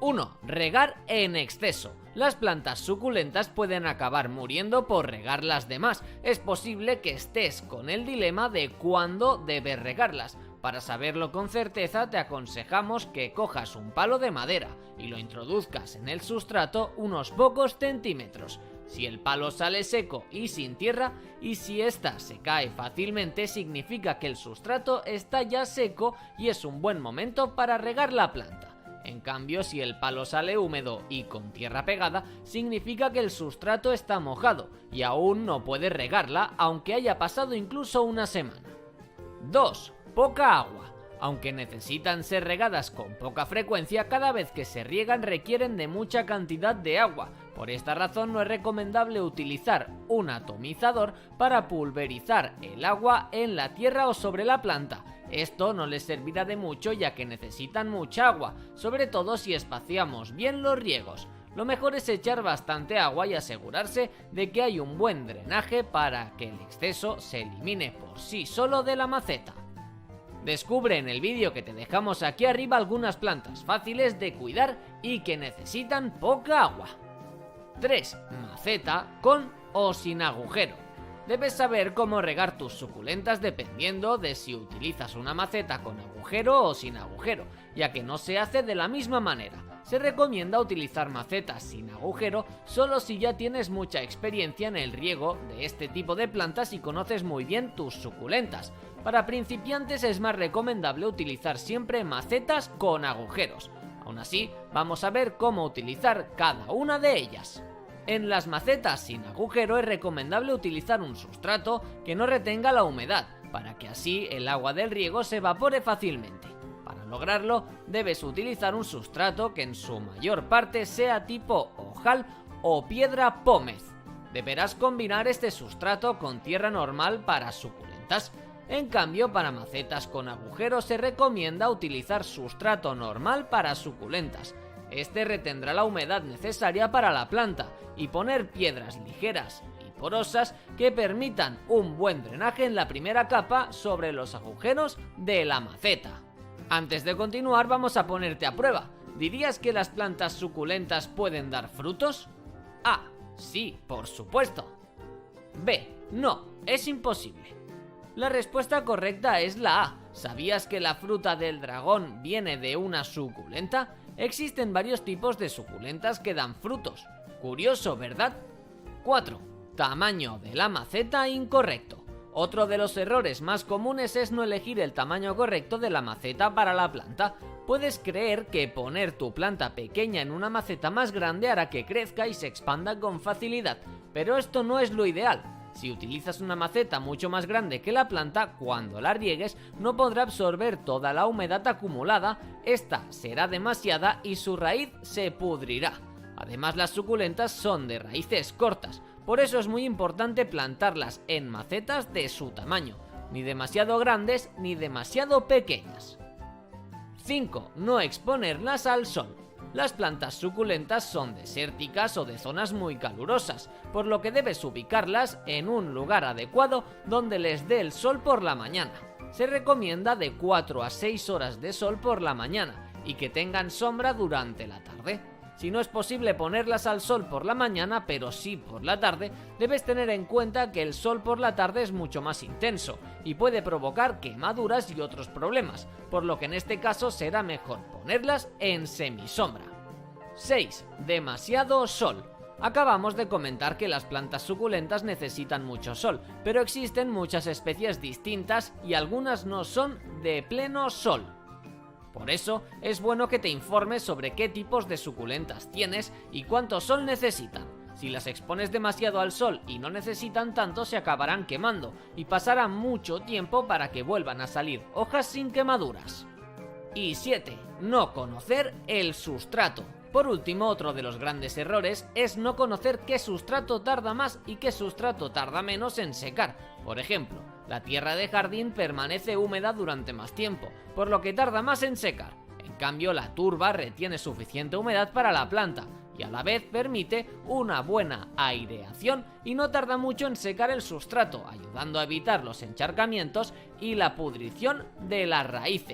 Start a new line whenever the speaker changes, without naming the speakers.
1. Regar en exceso. Las plantas suculentas pueden acabar muriendo por regarlas de más. Es posible que estés con el dilema de cuándo debes regarlas. Para saberlo con certeza te aconsejamos que cojas un palo de madera y lo introduzcas en el sustrato unos pocos centímetros. Si el palo sale seco y sin tierra, y si ésta se cae fácilmente, significa que el sustrato está ya seco y es un buen momento para regar la planta. En cambio, si el palo sale húmedo y con tierra pegada, significa que el sustrato está mojado y aún no puedes regarla aunque haya pasado incluso una semana. 2. Poca agua. Aunque necesitan ser regadas con poca frecuencia, cada vez que se riegan requieren de mucha cantidad de agua. Por esta razón no es recomendable utilizar un atomizador para pulverizar el agua en la tierra o sobre la planta. Esto no les servirá de mucho ya que necesitan mucha agua, sobre todo si espaciamos bien los riegos. Lo mejor es echar bastante agua y asegurarse de que hay un buen drenaje para que el exceso se elimine por sí solo de la maceta. Descubre en el vídeo que te dejamos aquí arriba algunas plantas fáciles de cuidar y que necesitan poca agua. 3. Maceta con o sin agujero. Debes saber cómo regar tus suculentas dependiendo de si utilizas una maceta con agujero o sin agujero, ya que no se hace de la misma manera. Se recomienda utilizar macetas sin agujero solo si ya tienes mucha experiencia en el riego de este tipo de plantas y conoces muy bien tus suculentas. Para principiantes es más recomendable utilizar siempre macetas con agujeros. Aún así, vamos a ver cómo utilizar cada una de ellas. En las macetas sin agujero es recomendable utilizar un sustrato que no retenga la humedad, para que así el agua del riego se evapore fácilmente. Para lograrlo, debes utilizar un sustrato que en su mayor parte sea tipo ojal o piedra pómez. Deberás combinar este sustrato con tierra normal para suculentas. En cambio, para macetas con agujeros se recomienda utilizar sustrato normal para suculentas. Este retendrá la humedad necesaria para la planta y poner piedras ligeras y porosas que permitan un buen drenaje en la primera capa sobre los agujeros de la maceta. Antes de continuar, vamos a ponerte a prueba. ¿Dirías que las plantas suculentas pueden dar frutos? A. Sí, por supuesto. B. No, es imposible. La respuesta correcta es la A. ¿Sabías que la fruta del dragón viene de una suculenta? Existen varios tipos de suculentas que dan frutos. Curioso, ¿verdad? 4. Tamaño de la maceta incorrecto. Otro de los errores más comunes es no elegir el tamaño correcto de la maceta para la planta. Puedes creer que poner tu planta pequeña en una maceta más grande hará que crezca y se expanda con facilidad, pero esto no es lo ideal. Si utilizas una maceta mucho más grande que la planta, cuando la riegues no podrá absorber toda la humedad acumulada, esta será demasiada y su raíz se pudrirá. Además, las suculentas son de raíces cortas, por eso es muy importante plantarlas en macetas de su tamaño, ni demasiado grandes ni demasiado pequeñas. 5. No exponerlas al sol. Las plantas suculentas son desérticas o de zonas muy calurosas, por lo que debes ubicarlas en un lugar adecuado donde les dé el sol por la mañana. Se recomienda de 4 a 6 horas de sol por la mañana y que tengan sombra durante la tarde. Si no es posible ponerlas al sol por la mañana, pero sí por la tarde, debes tener en cuenta que el sol por la tarde es mucho más intenso y puede provocar quemaduras y otros problemas, por lo que en este caso será mejor ponerlas en semisombra. 6. Demasiado sol. Acabamos de comentar que las plantas suculentas necesitan mucho sol, pero existen muchas especies distintas y algunas no son de pleno sol. Por eso es bueno que te informes sobre qué tipos de suculentas tienes y cuánto sol necesitan. Si las expones demasiado al sol y no necesitan tanto, se acabarán quemando y pasará mucho tiempo para que vuelvan a salir hojas sin quemaduras. Y 7. No conocer el sustrato. Por último, otro de los grandes errores es no conocer qué sustrato tarda más y qué sustrato tarda menos en secar. Por ejemplo, la tierra de jardín permanece húmeda durante más tiempo, por lo que tarda más en secar. En cambio, la turba retiene suficiente humedad para la planta y a la vez permite una buena aireación y no tarda mucho en secar el sustrato, ayudando a evitar los encharcamientos y la pudrición de las raíces.